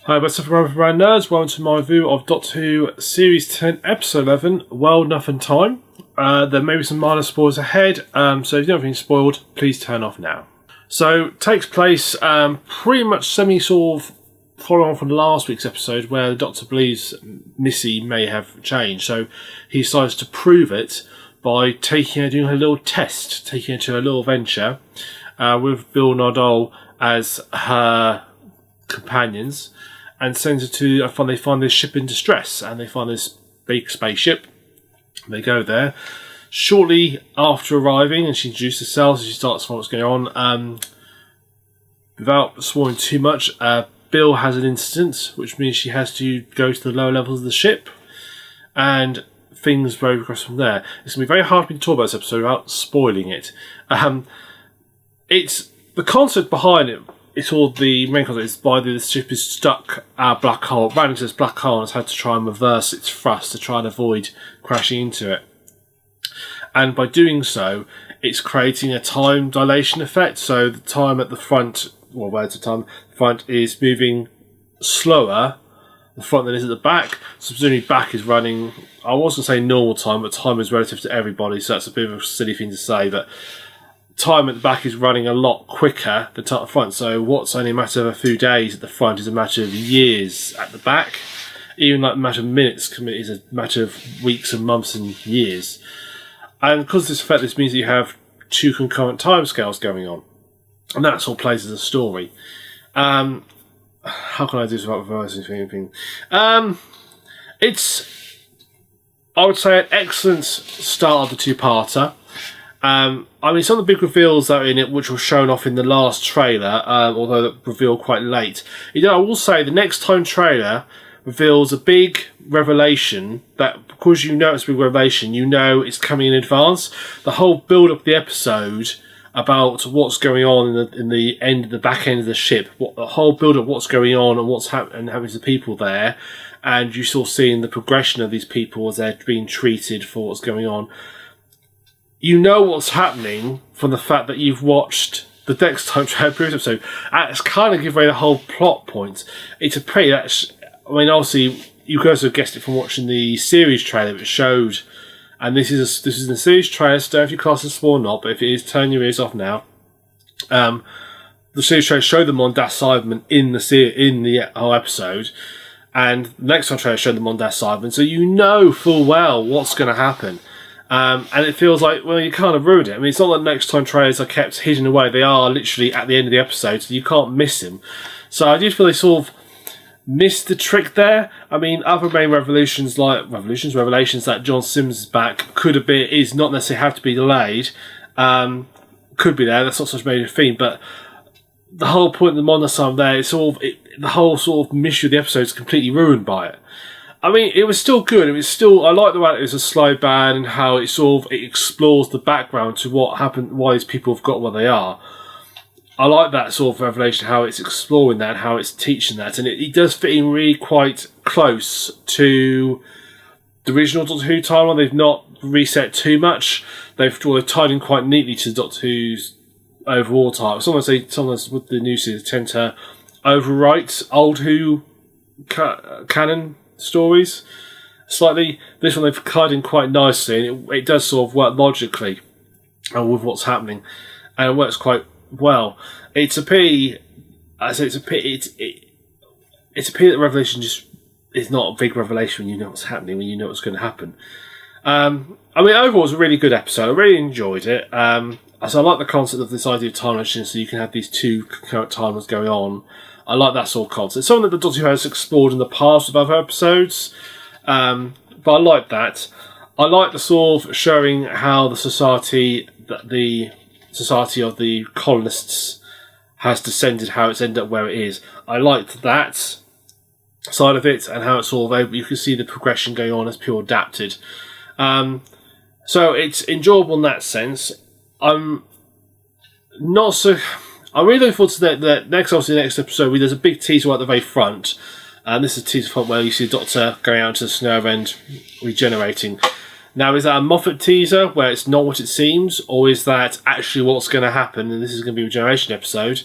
Hi, TheSuffolkRam for brand nerds. Welcome to my review of Doctor Who Series 10, Episode 11, Well Nothing Time. There may be some minor spoilers ahead, so if you don't have anything spoiled, please turn off now. So, takes place pretty much sort of following on from last week's episode where the Doctor believes Missy may have changed. So, he decides to prove it by doing a little test, taking her to a little venture with Bill and Nardole as her companions, and sends her to, they find this ship in distress, and they find this big spaceship. They go there. Shortly after arriving, and she introduces herself, so she starts what's going on. Without spoiling too much, Bill has an incident, which means she has to go to the lower levels of the ship, and things progress from there. It's going to be very hard for me to talk about this episode without spoiling it. It's the concept behind it. It's all the main concept is the ship is stuck at a black hole, ran into this black hole, and has had to try and reverse its thrust to try and avoid crashing into it. And by doing so, it's creating a time dilation effect. So the time at the front, the front is moving slower the front than it is at the back. So presumably back is running, I wasn't saying normal time, but time is relative to everybody, so that's a bit of a silly thing to say, but time at the back is running a lot quicker than time at the front. So what's only a matter of a few days at the front is a matter of years at the back. Even like a matter of minutes is a matter of weeks and months and years. And because of this effect, this means that you have two concurrent timescales going on. And that's all plays as a story. How can I do this without reversing anything? It's, I would say, an excellent start of the two-parter. Some of the big reveals that are in it, which were shown off in the last trailer, although that revealed quite late. I will say the next time trailer reveals a big revelation that, because you know it's a big revelation, you know it's coming in advance. The whole build-up of the episode about what's going on in the back end of the ship, the whole build-up of what's going on and what's happening to the people there, and you sort of seeing the progression of these people as they're being treated for what's going on. You know what's happening from the fact that you've watched the next time trailer previous episode. It's kind of give away the whole plot point. It's a pretty, obviously you could also have guessed it from watching the series trailer it showed, and this is the series trailer, so if you class it as spoil or not, but if it is, turn your ears off now. The series trailer showed the Mondas Cybermen in the whole episode, and the next time trailer showed the Mondas Cybermen, so you know full well what's going to happen. And it feels like, well, you kind of ruined it. It's not that next time trailers are kept hidden away. They are literally at the end of the episode, so you can't miss them. So I do feel they sort of missed the trick there. Other main revelations that John Sims is back is not necessarily have to be delayed. Could be there. That's not such a major theme, but the whole point of the Mondas Cybermen there, the whole sort of mystery of the episode is completely ruined by it. It was still good. I like the way it was a slow burn and how it explores the background to what happened, why these people have got where they are. I like that sort of revelation, how it's exploring that and how it's teaching that. And it does fit in really quite close to the original Doctor Who timeline. They've not reset too much. They've tied in quite neatly to Doctor Who's overall time. Sometimes with the new series tend to overwrite old Who canon stories slightly. This one they've tied in quite nicely, and it does sort of work logically with what's happening, and it works quite well. It's a pity. It's a pity that Revelation just is not a big revelation when you know what's happening, when you know what's going to happen. Overall, it was a really good episode. I really enjoyed it. So I like the concept of this idea of time machine, so you can have these two concurrent timelines going on. I like that sort of concept. It's something that the Doctor Who has explored in the past with other episodes, but I like that. I like the sort of showing how the society of the colonists has descended, how it's ended up where it is. I liked that side of it, and how it's sort of, you can see the progression going on as people adapted. So it's enjoyable in that sense. I'm really looking forward to the next episode. There's a big teaser right at the very front, and this is a teaser front where you see the Doctor going out into the snow and regenerating. Now, is that a Moffat teaser where it's not what it seems, or is that actually what's going to happen, and this is going to be a regeneration episode?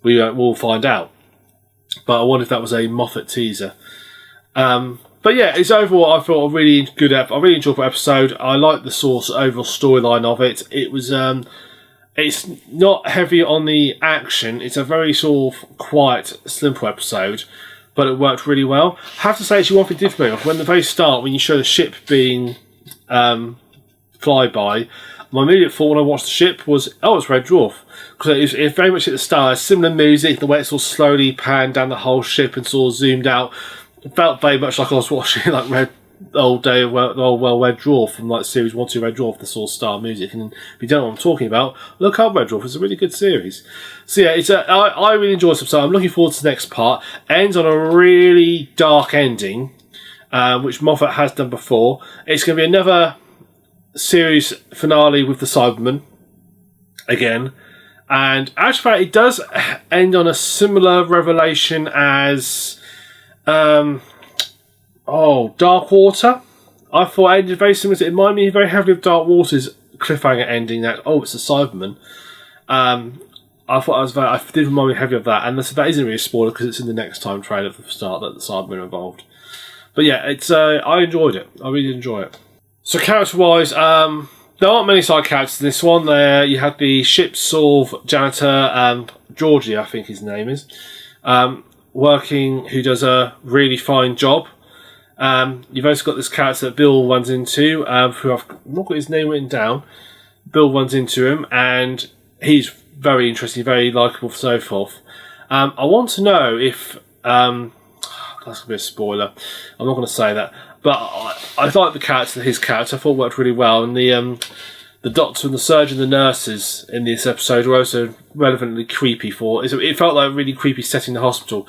We'll find out. but I wonder if that was a Moffat teaser. But yeah, it's overall, I thought a really good I really enjoyed the episode. I like the overall storyline of it. It was, it's not heavy on the action. It's a very sort of quiet, simple episode, but it worked really well. I have to say, actually, one thing did for me, when the very start, when you show the ship being flyby, my immediate thought when I watched the ship was, oh, it's Red Dwarf. Because it very much at the start, similar music, the way it sort of slowly panned down the whole ship and sort of zoomed out. It felt very much like I was watching like Red Dwarf from like series 1, 2 Red Dwarf, the sort of star music. And if you don't know what I'm talking about, look up Red Dwarf. It's a really good series. So yeah, I really enjoyed it. So I'm looking forward to the next part. Ends on a really dark ending, which Moffat has done before. It's going to be another series finale with the Cybermen again. And actually, it does end on a similar revelation as Dark Water. I thought it ended very similar to it. It reminded me very heavily of Dark Water's cliffhanger ending that, it's a Cyberman. I thought I did remind me heavily of that, and that isn't really a spoiler because it's in the next time trailer for the start that the Cybermen are involved. But yeah, it's I enjoyed it. I really enjoy it. So character-wise, there aren't many side characters in this one. There you have the ship's sort of janitor, Georgie, I think his name is, who does a really fine job. You've also got this character that Bill runs into, who I've not got his name written down. Bill runs into him, and he's very interesting, very likeable, so forth. I want to know if that's going to be a spoiler. I'm not going to say that, but I like his character. I thought it worked really well, and the doctor and the surgeon, and the nurses in this episode were also relevantly creepy. It felt like a really creepy setting in the hospital.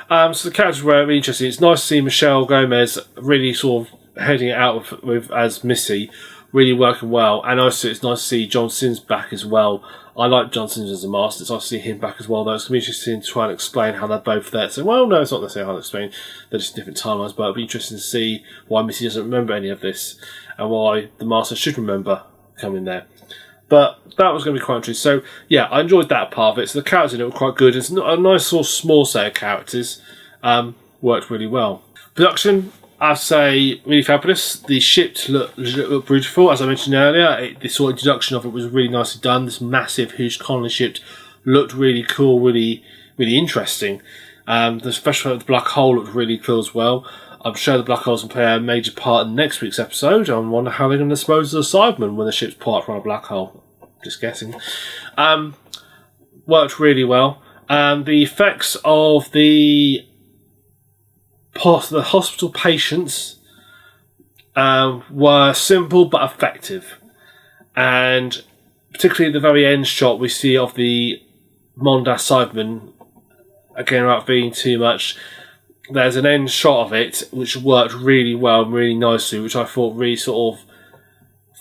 So the characters were really interesting. It's nice to see Michelle Gomez really sort of heading it out with as Missy, really working well. And also it's nice to see John Sims back as well. I like John Sims as a master. It's nice to see him back as well, though. It's going to be interesting to try and explain how they're both there. So, well, no, it's not necessarily how to explain. They're just different timelines, but it'll be interesting to see why Missy doesn't remember any of this and why the master should remember coming there. But that was going to be quite interesting. So, yeah, I enjoyed that part of it. So the characters in it were quite good. It's a nice sort of small set of characters. Worked really well. Production, I'd say, really fabulous. The ship looked beautiful, as I mentioned earlier. The sort of introduction of it was really nicely done. This massive, huge colony ship looked really cool, really, really interesting. The special the black hole looked really cool as well. I'm sure the black holes will play a major part in next week's episode. I wonder how they're going to dispose of the Cybermen when the ship's parked from a black hole. Just guessing. Worked really well. The effects of the hospital patients were simple but effective. And particularly at the very end shot we see of the Mondas Cybermen, again, without being too much, there's an end shot of it which worked really well and really nicely, which I thought really sort of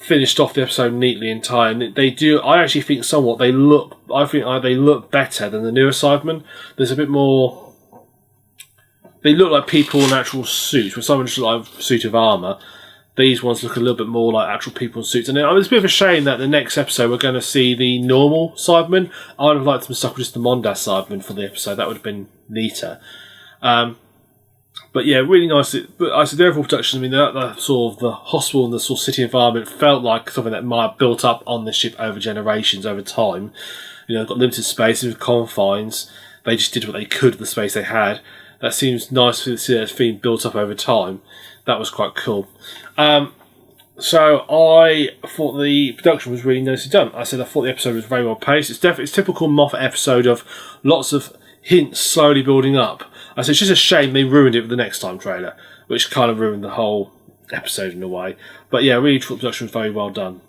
finished off the episode neatly in time. They do. I actually think somewhat they look better than the newer Cybermen. There's a bit more. They look like people in actual suits. When some just look like a suit of armour, these ones look a little bit more like actual people in suits. And it's a bit of a shame that the next episode we're going to see the normal Cybermen. I would have liked them to stuck with just the Mondas Cybermen for the episode. That would have been neater. But yeah, really nice. But I said the overall production, I mean, the sort of the hospital and the sort of city environment felt like something that might have built up on the ship over generations, over time. You know, got limited space, with confines. They just did what they could with the space they had. That seems nice to see that being built up over time. That was quite cool. So I thought the production was really nicely done. I thought the episode was very well paced. It's typical Moffat episode of lots of hints slowly building up. I said it's just a shame they ruined it with the next time trailer, which kind of ruined the whole episode in a way. But yeah, really thought the production was very well done.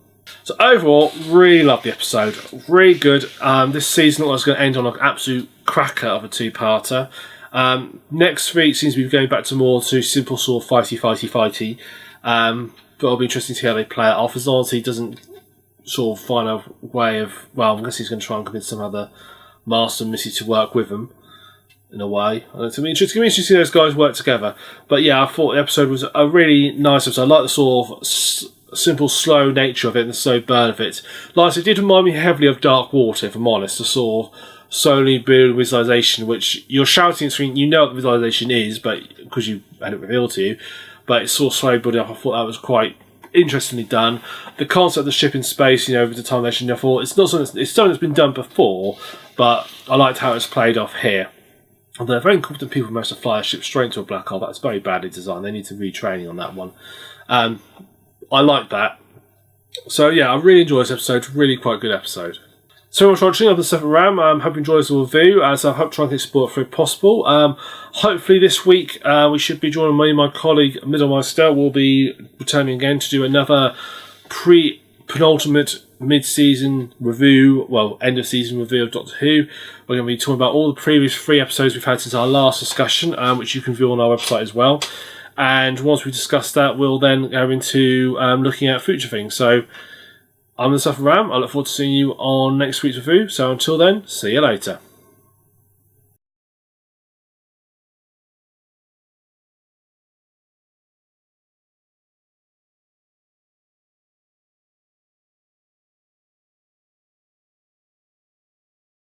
So overall, really loved the episode. Really good. This season was going to end on an absolute cracker of a two-parter. Next week seems to be going back to more simple sort of fighty. But it'll be interesting to see how they play it off. As long as he doesn't sort of find a way of, well, I guess he's going to try and convince some other Master and Missy to work with him in a way. It's going to be interesting to see those guys work together. But yeah, I thought the episode was a really nice episode. I like the sort of simple, slow nature of it and the slow burn of it. Like I said, it did remind me heavily of Dark Water, if I'm honest. The sort of slowly build visualization, which you're shouting screen, you know what the visualization is, but because you had it revealed to you, but it's sort of slowly building up. I thought that was quite interestingly done. The concept of the ship in space, over the time, I thought it's something that's been done before, but I liked how it's played off here. And they're very confident people managed to fly a ship straight into a black hole. That's very badly designed. They need some retraining on that one. I like that. So yeah, I really enjoyed this episode. Really quite good episode. So much for watching of TheSuffolkRam. I hope you enjoyed this review, as I hope to try and explore it if possible. Hopefully this week we should be joining me and my colleague Middlemeister. We'll be returning again to do another penultimate mid-season review, end of season review of Doctor Who. We're going to be talking about all the previous 3 episodes we've had since our last discussion, which you can view on our website as well. And once we discuss that, we'll then go into looking at future things. So I'm TheSuffolkRam. I look forward to seeing you on next week's review. So until then, see you later.